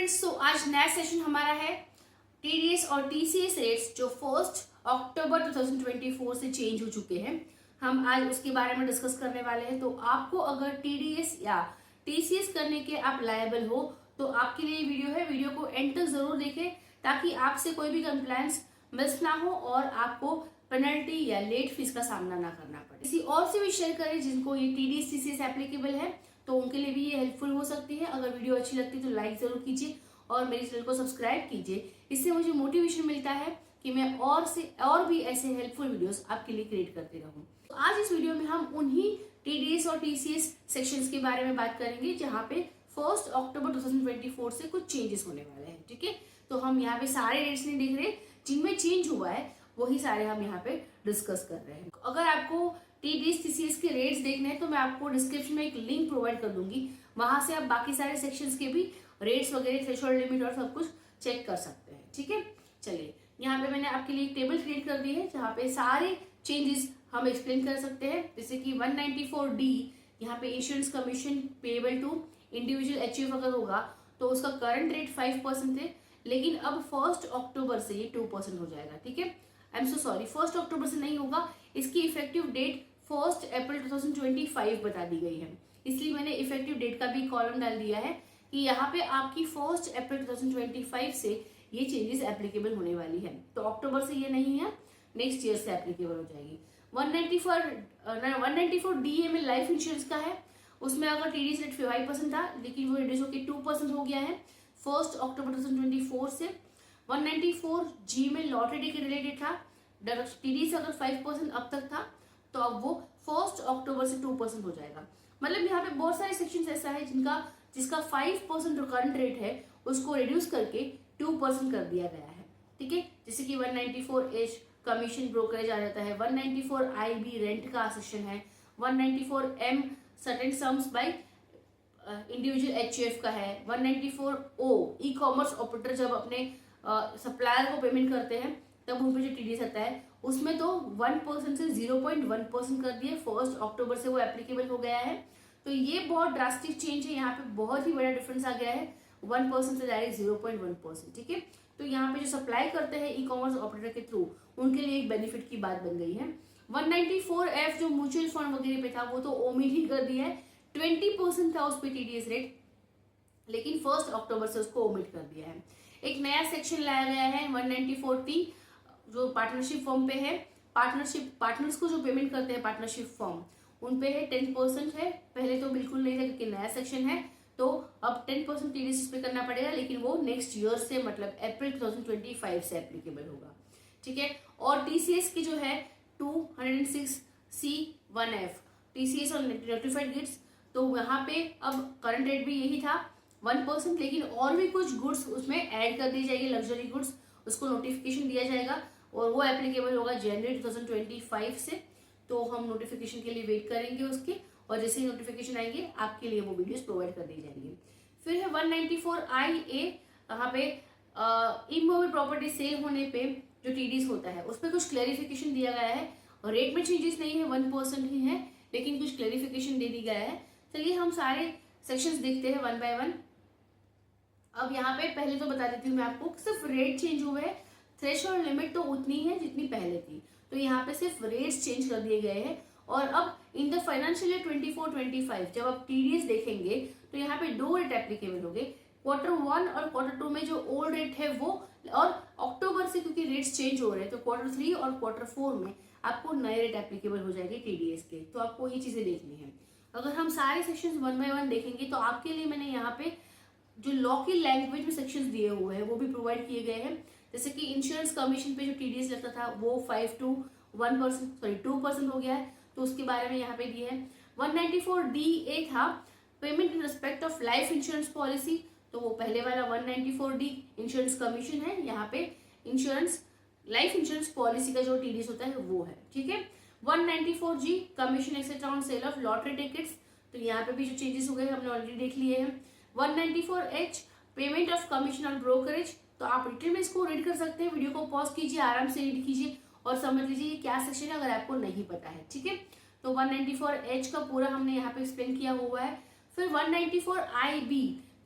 Friends, तो आज नया सेशन हमारा है टीडीएस और टीसीएस रेट्स जो 1 अक्टूबर 2024 से चेंज हो चुके हैं। हम आज उसके बारे में डिस्कस करने वाले हैं। तो आपको अगर टीडीएस या टीसीएस करने के आप लायबल हो तो आपके लिए वीडियो है। वीडियो को एंड तक जरूर देखें ताकि आपसे कोई भी कंप्लेंट्स मिस ना हो और आपको पेनल्टी या लेट फीस का सामना ना करना पड़े। किसी और से भी शेयर करें जिनको ये टीडीएस टीसीएस एप्लीकेबल है, तो उनके लिए भी ये हेल्पफुल हो सकती है। अगर वीडियो अच्छी लगती है तो लाइक जरूर कीजिए और मेरे चैनल को सब्सक्राइब कीजिए। इससे मुझे मोटिवेशन मिलता है कि मैं और भी ऐसे हेल्पफुल वीडियोस आपके लिए क्रिएट करती रहूं। तो आज इस वीडियो में हम उन्हीं टीडीएस और टीसीएस सेक्शंस के बारे में बात करेंगे जहाँ पे 1 अक्टूबर 2024 से कुछ चेंजेस होने वाले हैं। ठीक है, तो हम यहाँ पे सारे रेट्स नहीं देख रहे, जिनमें चेंज हुआ है वही सारे हम यहाँ पे डिस्कस कर रहे हैं। अगर आपको टीडीएस टीसीएस के रेट्स देखने हैं तो मैं आपको डिस्क्रिप्शन में एक लिंक प्रोवाइड कर दूंगी, वहां से आप बाकी सारे सेक्शंस के भी रेट्स वगैरह, थ्रेशोल्ड लिमिट और सब कुछ चेक कर सकते हैं। ठीक है, चलिए यहाँ पे मैंने आपके लिए एक टेबल क्रिएट कर दी है जहाँ पे सारे चेंजेस हम एक्सप्लेन कर सकते हैं। जैसे कि 194D यहाँ पे insurance commission payable to individual HUF अगर होगा तो उसका करंट रेट 5% है, लेकिन अब 1 अक्टूबर से ये 2% हो जाएगा। ठीक है, आई एम सो सॉरी, 1 अक्टूबर से नहीं होगा, इसकी इफेक्टिव डेट 1 अप्रैल 2025 बता दी गई है। इसलिए मैंने इफेक्टिव डेट का भी कॉलम डाल दिया है कि यहाँ पे आपकी 1 अप्रैल 2025 से ये चेंजेस एप्लीकेबल होने वाली है। तो अक्टूबर से ये नहीं है, नेक्स्ट ईयर से एप्लीकेबल हो जाएगी। 194D में लाइफ इंश्योरेंस का है, उसमें अगर टीडीएस रेट 5% था लेकिन वो रिड्यूस होकर 2% हो गया है 1 अक्टूबर 2024 से। 194G में लॉटरी टिकट रिलेटेड था, टीडीएस अगर 5% अब तक था तो अब वो 1 अक्टूबर से 2% हो जाएगा। मतलब यहाँ पे बहुत सारे सेक्शन ऐसा है जिसका 5% जो करंट रेट है उसको रिड्यूस करके 2% कर दिया गया है। ठीक है, जैसे कि 194H कमीशन ब्रोकरेज आ जाता है, 194IB रेंट का सेक्शन है, 194M certain sums by individual HUF का है, 194O ई कॉमर्स ऑपरेटर जब अपने सप्लायर को पेमेंट करते हैं तब उन पर जो टीडीएस आता है उसमें तो 1% से 0.1% कर दिए। 1 अक्टूबर से वो एप्लीकेबल हो गया है। तो ये बहुत ड्रास्टिक चेंज है, यहाँ पे बहुत ही बड़ा डिफरेंस आ गया है 1% से डायरेक्ट 0.1%। ठीक है, तो यहाँ पे जो सप्लाई करते हैं ई कॉमर्स ऑपरेटर के थ्रू उनके लिए एक बेनिफिट की बात बन गई है। 194F जो म्यूचुअल फंड वगैरह पे था वो तो ओमिट ही कर दिया है, 20% था उस पर टीडीएस रेट, लेकिन 1 अक्टूबर से उसको ओमिट कर दिया है। एक नया सेक्शन लाया गया है 194T जो पार्टनरशिप फॉर्म पे है, पार्टनर्स को जो पेमेंट करते हैं पार्टनरशिप फॉर्म उन पे है 10% है। पहले तो बिल्कुल नहीं था क्योंकि नया सेक्शन है, तो अब 10% टीडीएस पे करना पड़ेगा, लेकिन वो नेक्स्ट ईयर से मतलब अप्रैल 2025 से एप्लीकेबल होगा। ठीक है, और टीसीएस की जो है 206C1F टीसीएस और नोटिफाइड गुड्स, तो यहाँ पे अब करंट रेट भी यही था 1%, लेकिन और भी कुछ गुड्स उसमें ऐड कर दी जाएगी, लग्जरी गुड्स, उसको नोटिफिकेशन दिया जाएगा और वो एप्लीकेबल होगा जनवरी 2025 से। तो हम नोटिफिकेशन के लिए वेट करेंगे उसके, और जैसे ही नोटिफिकेशन आएंगे आपके लिए वो वीडियोस प्रोवाइड कर दी जाएंगी। फिर है 194IA, यहाँ पे इमूवेबल प्रॉपर्टी सेल होने पे जो टीडीएस होता है उस पर कुछ क्लैरिफिकेशन दिया गया है, और रेट में चेंजेस नहीं है, 1% ही है, लेकिन कुछ क्लैरिफिकेशन दे दी गया है। चलिए हम सारे सेक्शंस देखते हैं वन बाय वन। अब यहाँ पे पहले तो बता देती हूँ मैं आपको, सिर्फ रेट चेंज हुए हैं, थ्रेशोल्ड लिमिट तो उतनी है जितनी पहले थी, तो यहाँ पे सिर्फ रेट्स चेंज कर दिए गए हैं। और अब इन द फाइनेंशियल ईयर 24-25 जब आप टीडीएस देखेंगे तो यहाँ पे 2 रेट एप्लीकेबल हो गए, Q1 और Q2 में जो ओल्ड रेट है वो, और अक्टूबर से क्योंकि रेट्स चेंज हो रहे हैं तो Q3 और Q4 में आपको नए रेट एप्लीकेबल हो जाएंगे टीडीएस के। तो आपको ये चीजें देखनी है। अगर हम सारे सेक्शन 1 बाय 1 देखेंगे तो आपके लिए मैंने यहाँ पे जो लॉ की लैंग्वेज में सेक्शंस दिए हुए हैं वो भी प्रोवाइड किए गए हैं। जैसे कि इंश्योरेंस कमीशन पे जो टीडीएस लगता था वो 2% हो गया है, तो उसके बारे में यहाँ पे दिया है। 194DA था payment in respect of life insurance policy, तो वो पहले वाला 194D इंश्योरेंस कमीशन है, यहाँ पे इंश्योरेंस लाइफ इंश्योरेंस पॉलिसी का जो टीडीएस होता है वो है। ठीक है, 194G commission etcetera on sale of lottery tickets, तो यहाँ पे भी जो चेंजेस हो गए हमने ऑलरेडी देख लिए हैं। 194H payment of commission on brokerage, तो आप रिटेल में इसको रीड कर सकते हैं, वीडियो को पॉज कीजिए, आराम से रीड कीजिए और समझ लीजिए क्या सेक्शन है अगर आपको नहीं पता है। ठीक है, तो 194H का पूरा हमने यहाँ पे एक्सप्लेन किया हुआ है। फिर 194IB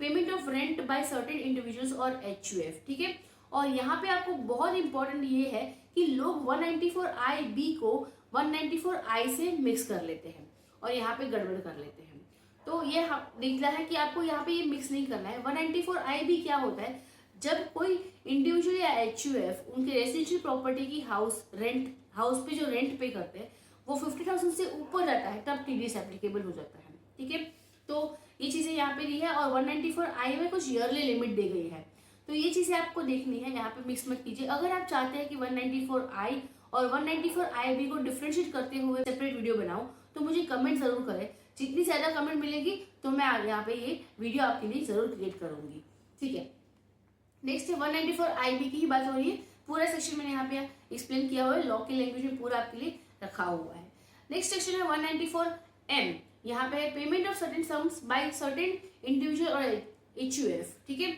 payment of rent by certain individuals और HUF, ठीक है। और यहाँ पे आपको बहुत इंपॉर्टेंट ये है कि लोग 194IB को 194I से मिक्स कर लेते हैं और यहाँ पे गड़बड़ कर लेते हैं। तो ये दिखता है कि आपको यहाँ पे ये मिक्स नहीं करना है। 194IB क्या होता है, जब कोई इंडिविजुअल या HUF उनके रेजिडेंशियल प्रॉपर्टी की हाउस पे जो रेंट पे करते हैं वो 50,000 से ऊपर जाता है, तब TDS एप्लीकेबल हो जाता है, ठीक है। तो ये चीजें यहाँ पे दी है और 194I में कुछ ईयरली लिमिट दी गई है, तो ये चीजें आपको देखनी है, यहाँ पे मिक्स मत कीजिए। अगर आप चाहते हैं कि 194I और 194IB को डिफ्रेंशिएट करते हुए सेपरेट वीडियो बनाऊं तो मुझे कमेंट जरूर करें। जितनी ज्यादा कमेंट मिलेगी तो मैं यहाँ पे ये वीडियो आपके लिए जरूर क्रिएट करूंगी, ठीक है। नेक्स्ट है 194IB की ही बात हो रही है, पूरा सेक्शन मैंने यहाँ पे एक्सप्लेन किया हुआ है, लॉ की लैंग्वेज में पूरा आपके लिए रखा हुआ है। नेक्स्ट सेक्शन है 194M, यहाँ पे payment of certain sums by certain individual और HUF, ठीक है।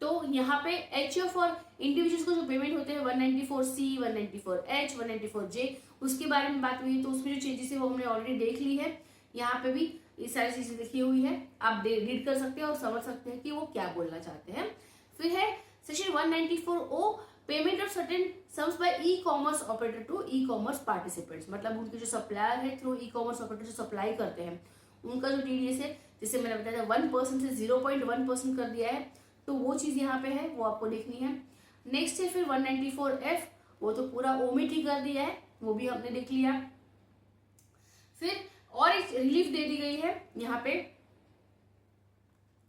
तो यहाँ पे HUF और इंडिविजुअल्स को जो पेमेंट होते हैं 194C, 194H, 194J, उसके बारे में बात हुई है, तो उसमें जो चेंजेस है वो हमने ऑलरेडी देख ली है। यहाँ पे भी ये सारी चीजें लिखी हुई है, आप रीड कर सकते हैं और समझ सकते हैं कि वो क्या बोलना चाहते हैं। फिर है section 194O, payment of certain sums by e-commerce operator to e-commerce participants, मतलब उनके जो सप्लायर है थ्रू ई-कॉमर्स ऑपरेटर जो सप्लाई करते हैं उनका जो TDS है, जैसे मैंने बताया था 1% से 0.1% कर दिया है, तो वो चीज यहाँ पे है, वो आपको देखनी है। नेक्स्ट है फिर 194F, वो तो पूरा ओमिट ही कर दिया है, वो भी हमने देख लिया। फिर और एक रिलीफ दे दी गई है यहाँ पे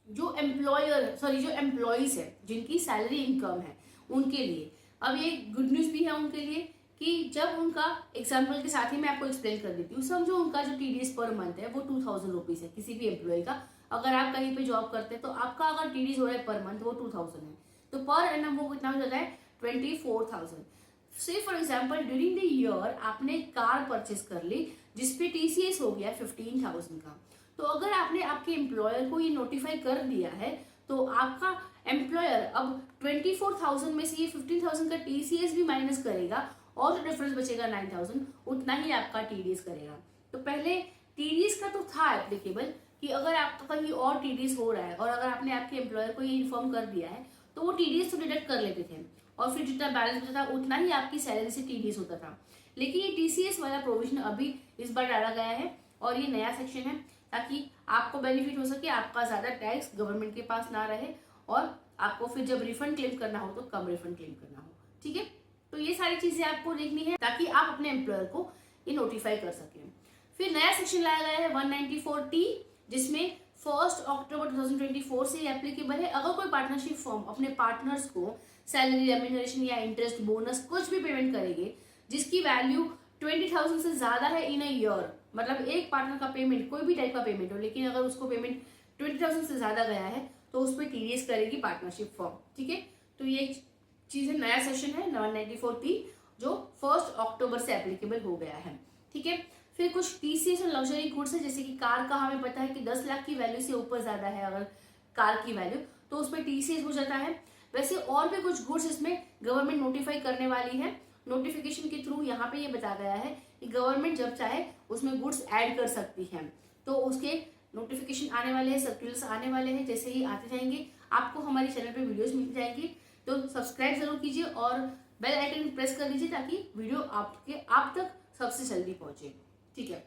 जो एम्प्लॉयज है जिनकी सैलरी इनकम है उनके लिए। अब ये गुड न्यूज भी है उनके लिए कि जब उनका एग्जाम्पल के साथ ही मैं आपको एक्सप्लेन कर देती हूँ। समझो उनका जो TDS पर मंथ है वो 2000 रुपीज है, किसी भी एम्प्लॉय का। अगर आप कहीं पे जॉब करते हैं तो आपका अगर TDS हो रहा है पर मंथ वो 2000 है, तो पर एनम वो कितना हो जाता है 24,000। से for example during the year आपने कार परचेस कर ली जिसपे TCS हो गया 15,000 का, तो अगर आपने आपके एम्प्लॉयर को ये नोटिफाई कर दिया है तो आपका एम्प्लॉयर अब 24,000 में से ये 15,000 का TCS भी माइनस करेगा और जो डिफरेंस बचेगा 9,000 उतना ही आपका TDS करेगा। तो पहले TDS का तो था एप्लीकेबल कि अगर आपका कहीं और TDS हो रहा है और अगर आपने आपके एम्प्लॉयर को ये इन्फॉर्म कर दिया है तो वो TDS तो डिडक्ट कर लेते थे और फिर जितना बैलेंस होता था उतना ही आपकी सैलरी से TDS होता था। लेकिन ये TCS वाला प्रोविजन अभी इस बार डाला गया है और ये नया सेक्शन है ताकि आपको बेनिफिट हो सके, आपका ज्यादा टैक्स गवर्नमेंट के पास ना रहे और आपको फिर जब रिफंड क्लेम करना हो तो कम रिफंड क्लेम करना हो, ठीक है। तो ये सारी चीजें आपको देखनी है ताकि आप अपने एम्प्लॉयर को ये नोटिफाई कर सकें। फिर नया सेक्शन लाया गया है 194T, जिसमें 1 अक्टूबर 2024 से एप्लीकेबल है। अगर कोई पार्टनरशिप फर्म अपने पार्टनर्स को सैलरी, रेम्यूनरेशन या इंटरेस्ट, बोनस कुछ भी पेमेंट करेगी जिसकी वैल्यू 20,000 से ज्यादा है इन अ ईयर, मतलब एक पार्टनर का पेमेंट कोई भी टाइप का पेमेंट हो लेकिन अगर उसको पेमेंट 20,000 से ज्यादा गया है तो उस पर TDS करेगी पार्टनरशिप फर्म, ठीक है। तो ये चीज है, नया सेशन है 194T जो 1 अक्टूबर से एप्लीकेबल हो गया है, ठीक है। फिर कुछ TCS और लग्जरी गुड्स है, जैसे कि कार का हमें पता है कि 10 लाख की वैल्यू से ऊपर ज्यादा है अगर कार की वैल्यू तो उस पर TCS हो जाता है। वैसे और भी कुछ गुड्स इसमें गवर्नमेंट नोटिफाई करने वाली है, नोटिफिकेशन के थ्रू यहाँ पे ये बताया गया है कि गवर्नमेंट जब चाहे उसमें गुड्स ऐड कर सकती है, तो उसके नोटिफिकेशन आने वाले हैं, सर्कुलर्स आने वाले हैं, जैसे ही आते जाएंगे आपको हमारे चैनल पे वीडियोस मिल जाएंगी। तो सब्सक्राइब जरूर कीजिए और बेल आइकन प्रेस कर दीजिए ताकि वीडियो आप तक सबसे जल्दी पहुंचे, ठीक है।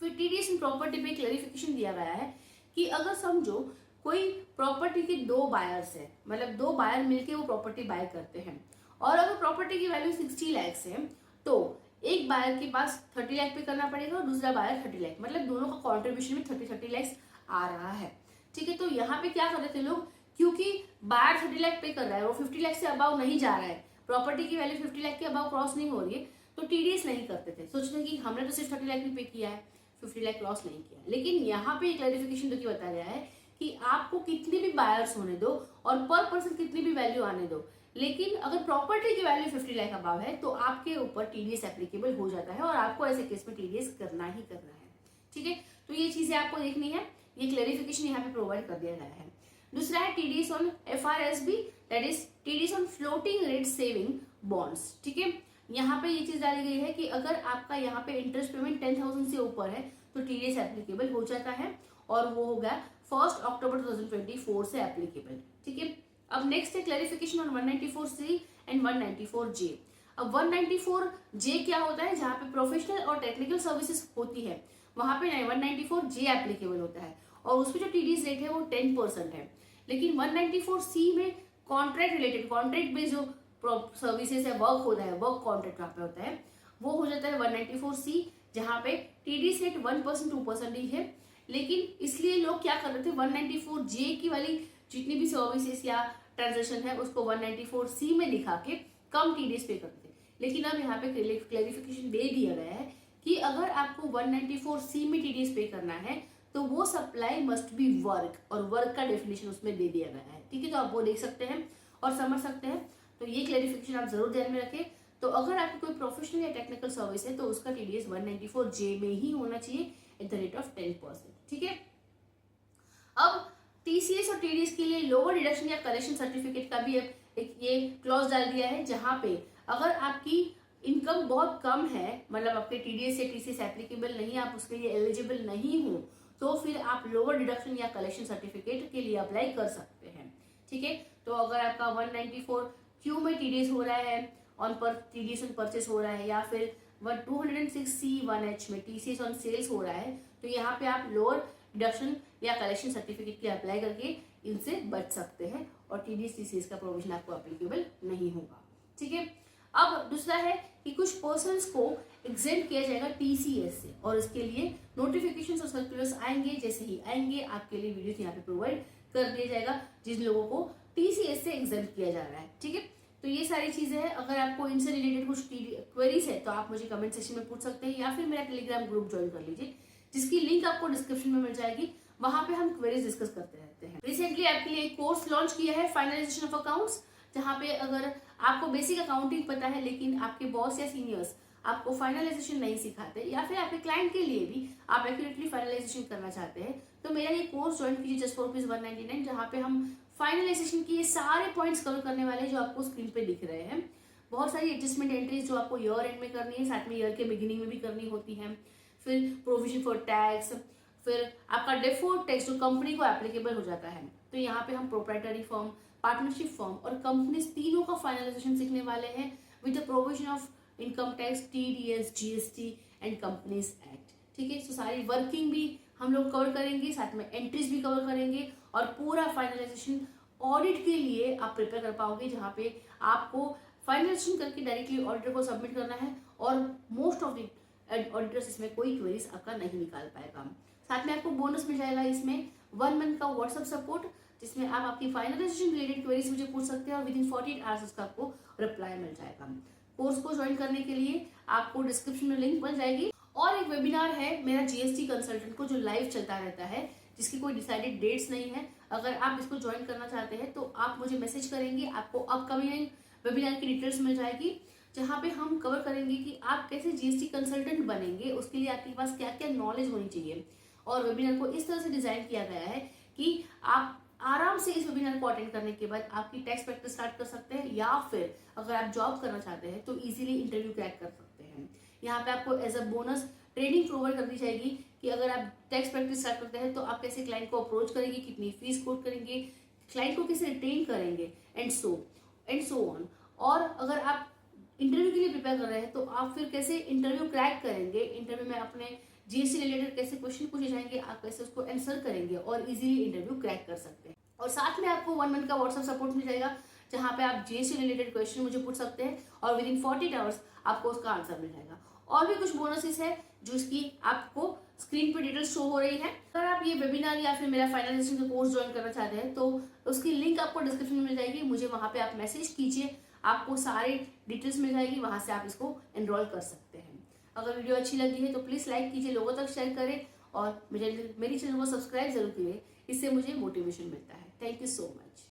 फिर TDS इन प्रॉपर्टी पे क्लैरिफिकेशन दिया गया है कि अगर समझो कोई प्रॉपर्टी के 2 बायर्स है, मतलब 2 बायर मिलके वो प्रॉपर्टी बाय करते हैं और अगर प्रॉपर्टी की वैल्यू 60 लाख है तो एक बायर के पास 30 लाख पे करना पड़ेगा और दूसरा बायर 30 लाख, मतलब दोनों का कॉन्ट्रीब्यूशन में 30 लाख आ रहा है, ठीक है। तो यहाँ पे क्या कर रहे थे लोग, क्योंकि बायर 30 लाख पे कर रहा है वो 50 लाख से अबाव नहीं जा रहा है, प्रॉपर्टी की वैल्यू 50 लाख के अबाव क्रॉस नहीं हो रही है, तो TDS नहीं करते थे, सोचते कि हमने तो सिर्फ 30 लाख भी पे किया है, 50 लाख क्रॉस नहीं किया। लेकिन यहाँ पे क्लैरिफिकेशन तो बताया गया है कि आपको कितने भी बायर्स होने दो और पर पर्सन कितनी भी वैल्यू आने दो, लेकिन अगर प्रॉपर्टी की वैल्यू 50 लाख अबाव है तो आपके ऊपर TDS एप्लीकेबल हो जाता है और आपको ऐसे केस में TDS करना ही करना है, ठीक है। तो ये चीजें आपको देखनी है, ये क्लैरिफिकेशन यहाँ पे प्रोवाइड कर दिया गया है। दूसरा है TDS on FRSB, that is TDS on floating rate saving bonds, ठीक है। यहाँ पे ये चीज डाली गई है कि अगर आपका यहाँ पे इंटरेस्ट पेमेंट 10,000 से ऊपर है तो TDS एप्लीकेबल हो जाता है और वो होगा 1 अक्टूबर 2024 से एप्लीकेबल। ठीक है, अब नेक्स्ट है clarification on 194C and 194J। अब 194J क्या होता है, जहाँ पे प्रोफेशनल और टेक्निकल सर्विसेज होती है वहां पे 194J एप्लीकेबल होता है और उसमें जो टीडीएस रेट है वो 10% है। लेकिन 194C में कॉन्ट्रैक्ट रिलेटेड, कॉन्ट्रैक्ट बेस्ड जो सर्विसेज है, वर्क होता है, वर्क कॉन्ट्रैक्ट वहाँ पे होता है, वो हो जाता है 194C, जहाँ पे टीडीएस रेट 1% 2% ही है। लेकिन इसलिए लोग क्या कर रहे थे, 194J की वाली जितनी भी सर्विसेज या ट्रांजेक्शन है उसको 194C में दिखा के कम टीडीएस पे करते थे। लेकिन अब यहाँ पे क्लैरिफिकेशन दे दिया गया है कि अगर आपको 194C में टीडीएस पे करना है तो वो सप्लाई मस्ट बी वर्क, और वर्क का डेफिनेशन उसमें दे दिया गया है। ठीक है, तो आप वो देख सकते हैं और समझ सकते हैं। तो ये क्लैरिफिकेशन आप जरूर ध्यान में रखें। तो अगर आपकी कोई प्रोफेशनल या टेक्निकल सर्विस है तो उसका टीडीएस 194J में ही होना चाहिए एट द रेट ऑफ 10%। ठीक है, अब टीसीएस और टीडीएस के लिए लोअर डिडक्शन या कलेक्शन सर्टिफिकेट का भी एक ये क्लॉज डाल दिया है, जहां पे अगर आपकी इनकम बहुत कम है, मतलब आपके टीडीएस या टीसीएस एप्लीकेबल नहीं, आप उसके लिए एलिजिबल नहीं हो, तो फिर आप लोअर डिडक्शन या कलेक्शन सर्टिफिकेट के लिए अप्लाई कर सकते हैं। ठीक है, तो अगर आपका 194Q में टीडीएस हो रहा है ऑन पर टीडीएस ऑन परचेस हो रहा है, या फिर 206C1H में टीसीएस ऑन सेल्स हो रहा है, तो यहाँ पे आप लोअर डिडक्शन या कलेक्शन सर्टिफिकेट के अप्लाई करके इनसे बच सकते हैं और टीडीएस टीसीएस का प्रोविजन आपको एप्लीकेबल नहीं होगा। ठीक है, अब दूसरा है कि कुछ पर्सन्स को एग्जेम्प्ट किया जाएगा टीसीएस से, और इसके लिए नोटिफिकेशंस और सर्कुलर्स आएंगे। जैसे ही आएंगे आपके लिए वीडियोस यहाँ पे प्रोवाइड कर दिया जाएगा जिन लोगों को टीसीएस से एग्जेम्प्ट किया जा रहा है। ठीक है, तो ये सारी चीजें हैं। अगर आपको इनसे रिलेटेड कुछ क्वेरीज है तो आप मुझे कमेंट सेक्शन में पूछ सकते हैं, या फिर मेरा टेलीग्राम ग्रुप ज्वाइन कर लीजिए, जिसकी लिंक आपको डिस्क्रिप्शन में मिल जाएगी। वहां पे हम क्वेरीज डिस्कस करते रहते हैं। रिसेंटली आपके लिए एक कोर्स लॉन्च किया है, फाइनलाइजेशन ऑफ अकाउंट्स, जहाँ पे अगर आपको बेसिक अकाउंटिंग पता है लेकिन आपके बॉस या सीनियर्स आपको फाइनलाइजेशन नहीं सिखाते, या फिर आपके क्लाइंट के लिए भी आप एक्यूरेटली फाइनलाइजेशन करना चाहते हैं, तो मेरा ये कोर्स ज्वाइन कीजिए जस्ट फॉर ₹199, जहाँ पे हम फाइनलाइजेशन की ये सारे पॉइंट्स कवर करने वाले हैं जो आपको स्क्रीन पे दिख रहे हैं। बहुत सारी एडजस्टमेंट एंट्रीज जो आपको ईयर एंड में करनी है, साथ में ईयर के बिगिनिंग में भी करनी होती है, फिर प्रोविजन फॉर टैक्स, फिर आपका डेफर्ड टैक्स जो कंपनी को एप्लीकेबल हो जाता है। तो यहाँ पे हम प्रोप्राइटरी फर्म, पार्टनरशिप फर्म और कंपनीज तीनों का फाइनलाइजेशन सीखने वाले हैं with the provision of income tax, TDS, GST and companies act. ठीक है, तो सारी वर्किंग भी हम लोग कवर करेंगे, साथ में एंट्रीज भी कवर करेंगे, और पूरा फाइनलाइजेशन ऑडिट के लिए आप प्रिपेयर कर पाओगे, जहाँ पे आपको फाइनलाइजेशन करके डायरेक्टली ऑडिटर को सबमिट करना है, और मोस्ट ऑफ द ऑडिटर्स इसमें कोई क्वेरीज आपका नहीं निकाल पाएगा। साथ में आपको बोनस मिल जाएगा इसमें 1 मंथ का व्हाट्सएप सपोर्ट, जिसमें आप आपकी फाइनलाइजेशन रिलेटेड क्वेरीज मुझे पूछ सकते हैं और विद इन 48 आवर्स उसका आपको रिप्लाई मिल जाएगा। कोर्स को ज्वाइन करने के लिए आपको डिस्क्रिप्शन में लिंक मिल जाएगी, और एक वेबिनार है मेरा जीएसटी कंसल्टेंट को जो लाइव चलता रहता है, जिसकी कोई डिसाइडेड डेट्स नहीं है। अगर आप इसको ज्वाइन करना चाहते हैं तो आप मुझे मैसेज करेंगे, आपको अपकमिंग वेबिनार की डिटेल्स मिल जाएगी, जहाँ पे हम कवर करेंगे कि आप कैसे जीएसटी कंसल्टेंट बनेंगे, उसके लिए आपके पास क्या क्या नॉलेज होनी चाहिए। और वेबिनार को इस तरह से डिजाइन किया गया है कि आप आराम से इस वेबिनार को अटेंड करने के बाद आपकी टैक्स प्रैक्टिस स्टार्ट कर सकते हैं, या फिर अगर आप जॉब करना चाहते हैं तो इजीली इंटरव्यू क्रैक कर सकते हैं। यहाँ पे आपको as a bonus training provide कर दी जाएगी कि अगर आप टैक्स प्रैक्टिस स्टार्ट करते हैं तो आप कैसे क्लाइंट को अप्रोच करेंगे, कितनी फीस कोट करेंगे, क्लाइंट को कैसे रिटेन करेंगे, एंड सो ऑन। और अगर आप इंटरव्यू के लिए प्रिपेयर कर रहे हैं तो आप फिर कैसे इंटरव्यू क्रैक करेंगे, इंटरव्यू में अपने जीएसटी रिलेटेड कैसे क्वेश्चन पूछे जाएंगे, आप कैसे उसको आंसर करेंगे और इजीली इंटरव्यू क्रैक कर सकते हैं। और साथ में आपको 1 मंथ का व्हाट्सएप सपोर्ट मिल जाएगा, जहाँ पे आप जीएसटी रिलेटेड क्वेश्चन मुझे पूछ सकते हैं और विद इन 48 आवर्स आपको उसका आंसर मिल जाएगा। और भी कुछ बोनसेस है जो इसकी आपको स्क्रीन पे डिटेल्स शो हो रही है। अगर आप ये वेबिनार या फिर मेरा फाइनलाइजेशन का कोर्स ज्वाइन करना चाहते हैं तो उसकी लिंक आपको डिस्क्रिप्शन में मिल जाएगी, मुझे वहां पे आप मैसेज कीजिए, आपको सारी डिटेल्स मिल जाएगी, वहां से आप इसको एनरोल कर सकते हैं। अगर वीडियो अच्छी लगी है तो प्लीज लाइक कीजिए, लोगों तक शेयर करें, और मेरी चैनल को सब्सक्राइब जरूर कीजिए, इससे मुझे मोटिवेशन मिलता है। Thank you so much.